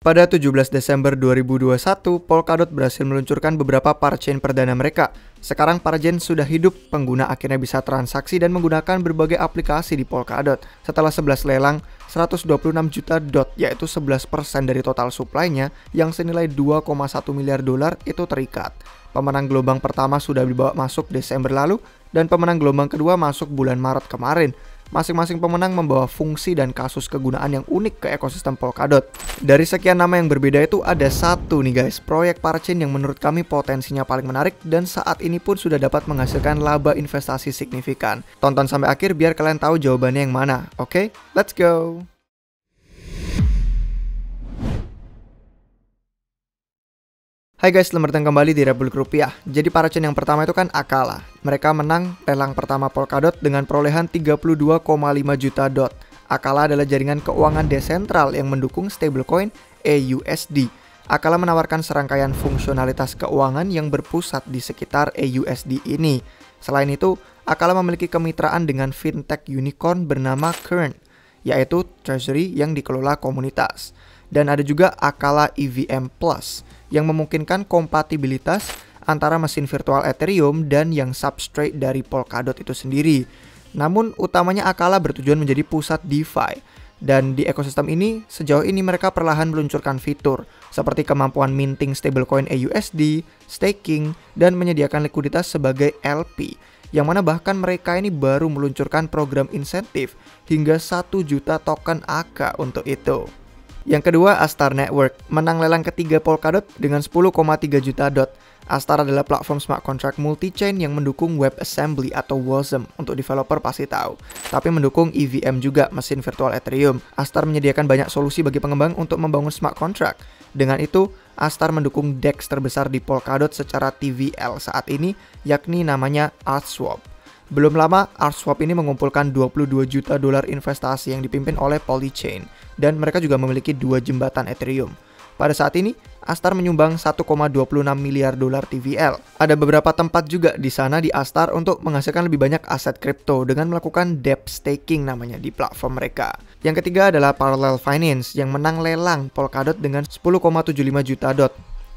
Pada 17 Desember 2021, Polkadot berhasil meluncurkan beberapa parachain perdana mereka. Sekarang parachain sudah hidup, pengguna akhirnya bisa transaksi dan menggunakan berbagai aplikasi di Polkadot. Setelah 11 lelang, 126 juta DOT, yaitu 11% dari total supply-nya yang senilai 2,1 miliar dolar itu terikat. Pemenang gelombang pertama sudah dibawa masuk Desember lalu, dan pemenang gelombang kedua masuk bulan Maret kemarin. Masing-masing pemenang membawa fungsi dan kasus kegunaan yang unik ke ekosistem Polkadot. Dari sekian nama yang berbeda itu ada satu nih guys, proyek parachain yang menurut kami potensinya paling menarik dan saat ini pun sudah dapat menghasilkan laba investasi signifikan. Tonton sampai akhir biar kalian tahu jawabannya yang mana. Oke, let's go! Hai guys, selamat datang kembali di Republik Rupiah. Jadi parachain yang pertama itu kan Akala. Mereka menang lelang pertama Polkadot dengan perolehan 32,5 juta DOT. Akala adalah jaringan keuangan desentral yang mendukung stablecoin AUSD. Akala menawarkan serangkaian fungsionalitas keuangan yang berpusat di sekitar AUSD ini. Selain itu, Akala memiliki kemitraan dengan fintech unicorn bernama Current, yaitu treasury yang dikelola komunitas. Dan ada juga Akala EVM Plus yang memungkinkan kompatibilitas antara mesin virtual Ethereum dan yang substrate dari Polkadot itu sendiri. Namun utamanya Akala bertujuan menjadi pusat DeFi. Dan di ekosistem ini, sejauh ini mereka perlahan meluncurkan fitur seperti kemampuan minting stablecoin AUSD, staking, dan menyediakan likuiditas sebagai LP. Yang mana bahkan mereka ini baru meluncurkan program insentif hingga 1 juta token AK untuk itu. Yang kedua, Astar Network menang lelang ketiga Polkadot dengan 10,3 juta DOT. Astar adalah platform smart contract multi-chain yang mendukung WebAssembly atau WASM, untuk developer pasti tahu. Tapi mendukung EVM juga, mesin virtual Ethereum. Astar menyediakan banyak solusi bagi pengembang untuk membangun smart contract. Dengan itu, Astar mendukung DEX terbesar di Polkadot secara TVL saat ini, yakni namanya Artswap. Belum lama, Artswap ini mengumpulkan 22 juta dolar investasi yang dipimpin oleh Polychain, dan mereka juga memiliki 2 jembatan Ethereum. Pada saat ini, Astar menyumbang 1,26 miliar dolar TVL. Ada beberapa tempat juga di sana di Astar untuk menghasilkan lebih banyak aset kripto dengan melakukan dApp staking namanya di platform mereka. Yang ketiga adalah Parallel Finance yang menang lelang Polkadot dengan 10,75 juta DOT.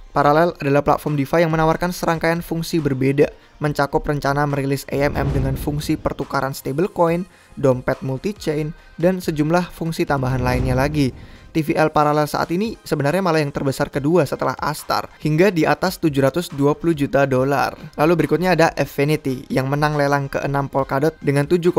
Parallel adalah platform DeFi yang menawarkan serangkaian fungsi berbeda, mencakup rencana merilis AMM dengan fungsi pertukaran stablecoin, dompet multi-chain, dan sejumlah fungsi tambahan lainnya lagi. TVL Parallel saat ini sebenarnya malah yang terbesar kedua setelah Astar, hingga di atas 720 juta dolar. Lalu berikutnya ada Affinity yang menang lelang ke-6 Polkadot dengan 7,7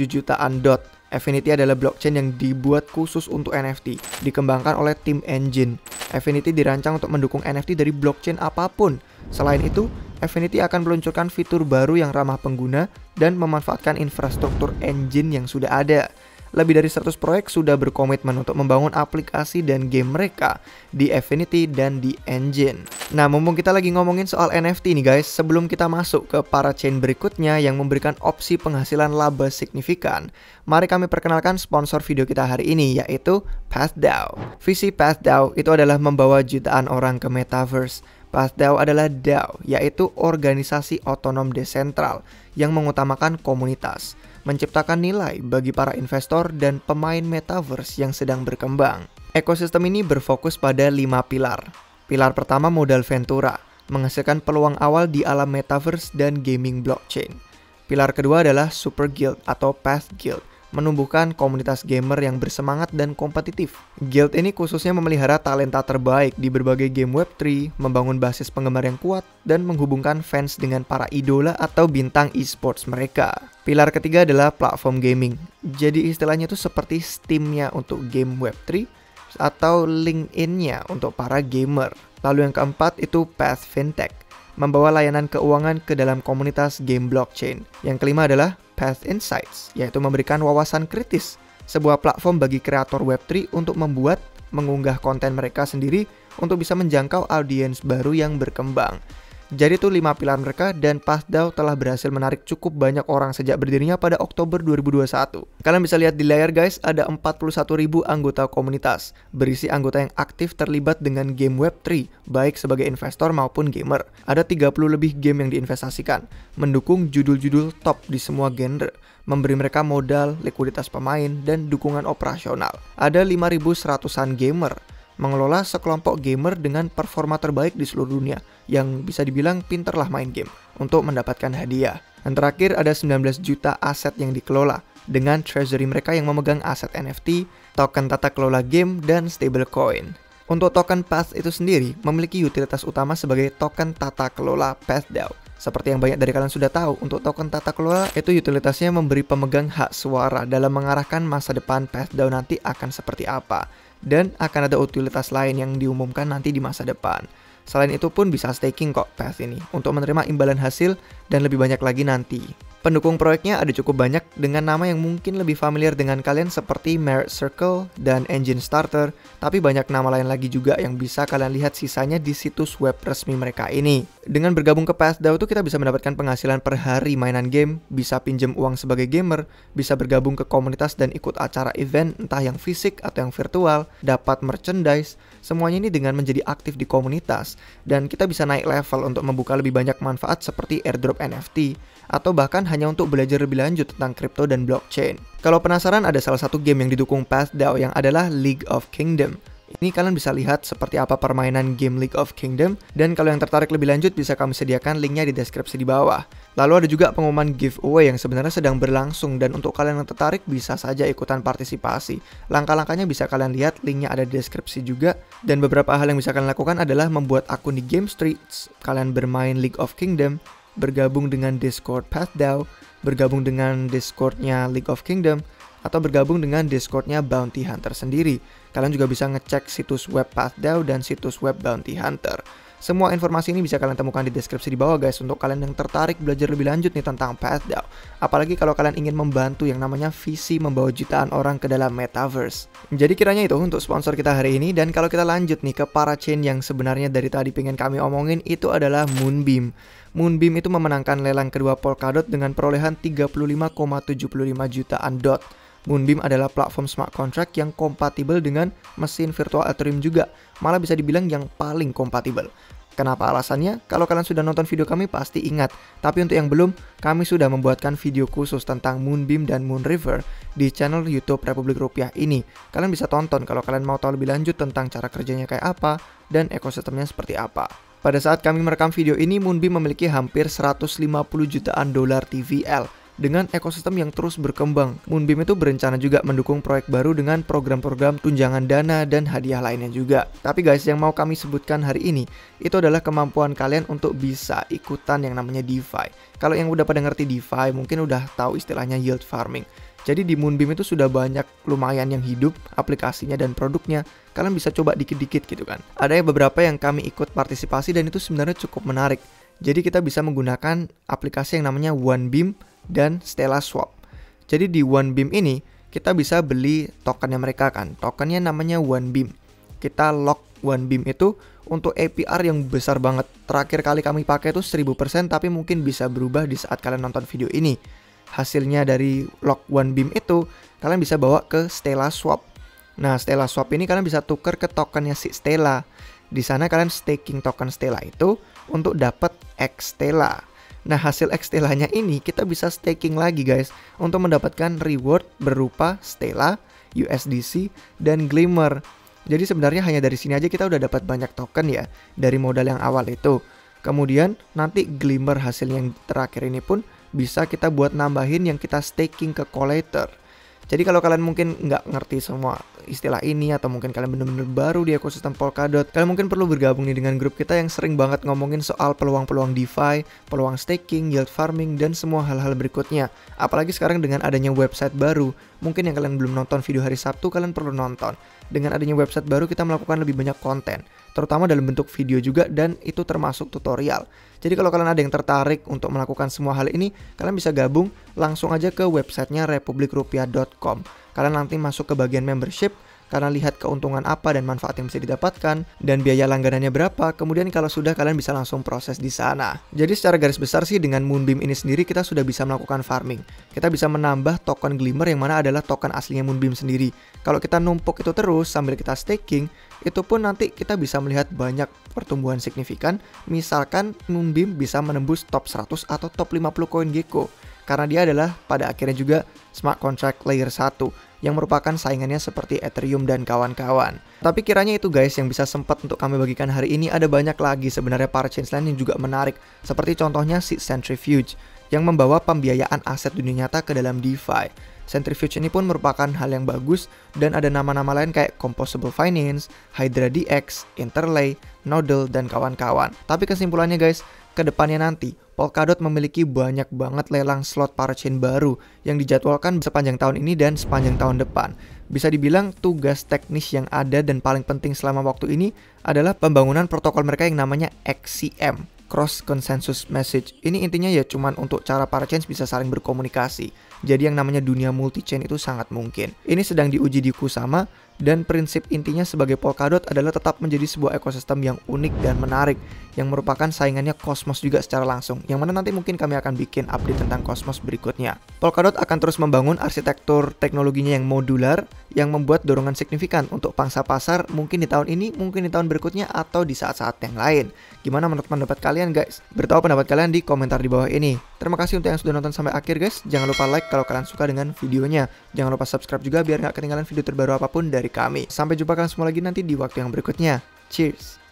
jutaan DOT. Affinity adalah blockchain yang dibuat khusus untuk NFT, dikembangkan oleh tim Engine. Affinity dirancang untuk mendukung NFT dari blockchain apapun. Selain itu, Affinity akan meluncurkan fitur baru yang ramah pengguna dan memanfaatkan infrastruktur Engine yang sudah ada. Lebih dari 100 proyek sudah berkomitmen untuk membangun aplikasi dan game mereka di Affinity dan di Engine. Nah, mumpung kita lagi ngomongin soal NFT nih guys, sebelum kita masuk ke parachain berikutnya yang memberikan opsi penghasilan laba signifikan, mari kami perkenalkan sponsor video kita hari ini, yaitu PathDAO. Visi PathDAO itu adalah membawa jutaan orang ke Metaverse. PathDAO adalah DAO, yaitu organisasi otonom desentral yang mengutamakan komunitas, menciptakan nilai bagi para investor dan pemain Metaverse yang sedang berkembang. Ekosistem ini berfokus pada 5 pilar. Pilar pertama modal ventura, menghasilkan peluang awal di alam Metaverse dan gaming blockchain. Pilar kedua adalah Super Guild atau Path Guild, menumbuhkan komunitas gamer yang bersemangat dan kompetitif. Guild ini khususnya memelihara talenta terbaik di berbagai game Web3, membangun basis penggemar yang kuat, dan menghubungkan fans dengan para idola atau bintang e-sports mereka. Pilar ketiga adalah platform gaming. Jadi istilahnya itu seperti Steam-nya untuk game Web3 atau LinkedIn-nya untuk para gamer. Lalu yang keempat itu Path Fintech, membawa layanan keuangan ke dalam komunitas game blockchain. Yang kelima adalah Path Insights, yaitu memberikan wawasan kritis, sebuah platform bagi kreator Web3 untuk membuat, mengunggah konten mereka sendiri untuk bisa menjangkau audiens baru yang berkembang. Jadi itu 5 pilar mereka, dan PathDAO telah berhasil menarik cukup banyak orang sejak berdirinya pada Oktober 2021. Kalian bisa lihat di layar guys, ada 41.000 anggota komunitas, berisi anggota yang aktif terlibat dengan game Web3, baik sebagai investor maupun gamer. Ada 30 lebih game yang diinvestasikan, mendukung judul-judul top di semua genre, memberi mereka modal, likuiditas pemain, dan dukungan operasional. Ada 5.100-an gamer, mengelola sekelompok gamer dengan performa terbaik di seluruh dunia yang bisa dibilang pinter lah main game untuk mendapatkan hadiah. Dan terakhir ada 19 juta aset yang dikelola dengan treasury mereka yang memegang aset NFT, token tata kelola game, dan stablecoin. Untuk token Path itu sendiri memiliki utilitas utama sebagai token tata kelola PathDAO. Seperti yang banyak dari kalian sudah tahu, untuk token tata kelola itu utilitasnya memberi pemegang hak suara dalam mengarahkan masa depan PathDAO nanti akan seperti apa. Dan akan ada utilitas lain yang diumumkan nanti di masa depan. Selain itu pun bisa staking kok Path ini untuk menerima imbalan hasil dan lebih banyak lagi nanti. Pendukung proyeknya ada cukup banyak dengan nama yang mungkin lebih familiar dengan kalian seperti Merit Circle dan Engine Starter, tapi banyak nama lain lagi juga yang bisa kalian lihat sisanya di situs web resmi mereka ini. Dengan bergabung ke PathDAO tuh kita bisa mendapatkan penghasilan per hari mainan game, bisa pinjam uang sebagai gamer, bisa bergabung ke komunitas dan ikut acara event entah yang fisik atau yang virtual, dapat merchandise, semuanya ini dengan menjadi aktif di komunitas, dan kita bisa naik level untuk membuka lebih banyak manfaat seperti airdrop NFT, atau bahkan hanya untuk belajar lebih lanjut tentang kripto dan blockchain. Kalau penasaran, ada salah satu game yang didukung PathDAO yang adalah League of Kingdom. Ini kalian bisa lihat seperti apa permainan game League of Kingdom, dan kalau yang tertarik lebih lanjut bisa kami sediakan linknya di deskripsi di bawah. Lalu ada juga pengumuman giveaway yang sebenarnya sedang berlangsung, dan untuk kalian yang tertarik bisa saja ikutan partisipasi. Langkah-langkahnya bisa kalian lihat, linknya ada di deskripsi juga. Dan beberapa hal yang bisa kalian lakukan adalah membuat akun di Game Streets, kalian bermain League of Kingdom, bergabung dengan Discord PathDAO, bergabung dengan Discordnya League of Kingdom, atau bergabung dengan Discordnya Bounty Hunter sendiri. Kalian juga bisa ngecek situs web PathDAO dan situs web Bounty Hunter. Semua informasi ini bisa kalian temukan di deskripsi di bawah guys, untuk kalian yang tertarik belajar lebih lanjut nih tentang PathDAO. Apalagi kalau kalian ingin membantu yang namanya visi membawa jutaan orang ke dalam metaverse. Jadi kiranya itu untuk sponsor kita hari ini, dan kalau kita lanjut nih ke parachain yang sebenarnya dari tadi pengen kami omongin, itu adalah Moonbeam. Moonbeam itu memenangkan lelang kedua Polkadot dengan perolehan 35,75 jutaan DOT. Moonbeam adalah platform smart contract yang kompatibel dengan mesin virtual Ethereum juga, malah bisa dibilang yang paling kompatibel. Kenapa alasannya? Kalau kalian sudah nonton video kami pasti ingat, tapi untuk yang belum, kami sudah membuatkan video khusus tentang Moonbeam dan Moonriver di channel YouTube Republik Rupiah ini. Kalian bisa tonton kalau kalian mau tahu lebih lanjut tentang cara kerjanya kayak apa dan ekosistemnya seperti apa. Pada saat kami merekam video ini, Moonbeam memiliki hampir 150 jutaan dolar TVL. Dengan ekosistem yang terus berkembang, Moonbeam itu berencana juga mendukung proyek baru dengan program-program tunjangan dana dan hadiah lainnya juga. Tapi guys, yang mau kami sebutkan hari ini, itu adalah kemampuan kalian untuk bisa ikutan yang namanya DeFi. Kalau yang udah pada ngerti DeFi, mungkin udah tahu istilahnya yield farming. Jadi di Moonbeam itu sudah banyak lumayan yang hidup aplikasinya dan produknya. Kalian bisa coba dikit-dikit gitu kan. Ada beberapa yang kami ikut partisipasi dan itu sebenarnya cukup menarik. Jadi kita bisa menggunakan aplikasi yang namanya OneBeam dan Stella Swap. Jadi di OneBeam ini kita bisa beli tokennya mereka kan. Tokennya namanya OneBeam. Kita lock OneBeam itu untuk APR yang besar banget. Terakhir kali kami pakai itu 1000%, tapi mungkin bisa berubah di saat kalian nonton video ini. Hasilnya dari lock OneBeam itu kalian bisa bawa ke Stella Swap. Nah, Stella Swap ini kalian bisa tuker ke tokennya si Stella. Di sana kalian staking token Stella itu untuk dapat X Stella. Nah, hasil X Stellanya ini kita bisa staking lagi guys untuk mendapatkan reward berupa Stella, USDC, dan Glimmer. Jadi sebenarnya hanya dari sini aja kita udah dapat banyak token ya dari modal yang awal itu. Kemudian nanti Glimmer hasil yang terakhir ini pun bisa kita buat nambahin yang kita staking ke collator. Jadi kalau kalian mungkin nggak ngerti semua istilah ini, atau mungkin kalian bener-bener baru di ekosistem Polkadot, kalian mungkin perlu bergabung nih dengan grup kita yang sering banget ngomongin soal peluang-peluang DeFi, peluang staking, yield farming, dan semua hal-hal berikutnya. Apalagi sekarang dengan adanya website baru, mungkin yang kalian belum nonton video hari Sabtu, kalian perlu nonton. Dengan adanya website baru kita melakukan lebih banyak konten, terutama dalam bentuk video juga, dan itu termasuk tutorial. Jadi kalau kalian ada yang tertarik untuk melakukan semua hal ini, kalian bisa gabung langsung aja ke websitenya republikrupiah.com. Kalian nanti masuk ke bagian membership, kalian lihat keuntungan apa dan manfaat yang bisa didapatkan, dan biaya langganannya berapa. Kemudian kalau sudah, kalian bisa langsung proses di sana. Jadi secara garis besar sih dengan Moonbeam ini sendiri kita sudah bisa melakukan farming. Kita bisa menambah token Glimmer yang mana adalah token aslinya Moonbeam sendiri. Kalau kita numpuk itu terus sambil kita staking, itu pun nanti kita bisa melihat banyak pertumbuhan signifikan. Misalkan Moonbeam bisa menembus top 100 atau top 50 CoinGecko. Karena dia adalah pada akhirnya juga smart contract layer 1. yang merupakan saingannya seperti Ethereum dan kawan-kawan. Tapi kiranya itu guys yang bisa sempat untuk kami bagikan hari ini. Ada banyak lagi sebenarnya parachains lain yang juga menarik, seperti contohnya si Centrifuge yang membawa pembiayaan aset dunia nyata ke dalam DeFi. Centrifuge ini pun merupakan hal yang bagus dan ada nama-nama lain kayak Composable Finance, Hydra DX, Interlay, Nodle, dan kawan-kawan. Tapi kesimpulannya guys, kedepannya nanti Polkadot memiliki banyak banget lelang slot parachain baru yang dijadwalkan sepanjang tahun ini dan sepanjang tahun depan. Bisa dibilang tugas teknis yang ada dan paling penting selama waktu ini adalah pembangunan protokol mereka yang namanya XCM, Cross Consensus Message. Ini intinya ya cuman untuk cara parachains bisa saling berkomunikasi. Jadi yang namanya dunia multi-chain itu sangat mungkin. Ini sedang diuji di Kusama dan prinsip intinya sebagai Polkadot adalah tetap menjadi sebuah ekosistem yang unik dan menarik yang merupakan saingannya Cosmos juga secara langsung. Yang mana nanti mungkin kami akan bikin update tentang Cosmos berikutnya. Polkadot akan terus membangun arsitektur teknologinya yang modular yang membuat dorongan signifikan untuk pangsa pasar mungkin di tahun ini, mungkin di tahun berikutnya atau di saat-saat yang lain. Gimana menurut pendapat kalian guys? Beritahu pendapat kalian di komentar di bawah ini. Terima kasih untuk yang sudah nonton sampai akhir guys. Jangan lupa like kalau kalian suka dengan videonya. Jangan lupa subscribe juga biar nggak ketinggalan video terbaru apapun dari kami. Sampai jumpa kalian semua lagi nanti di waktu yang berikutnya. Cheers!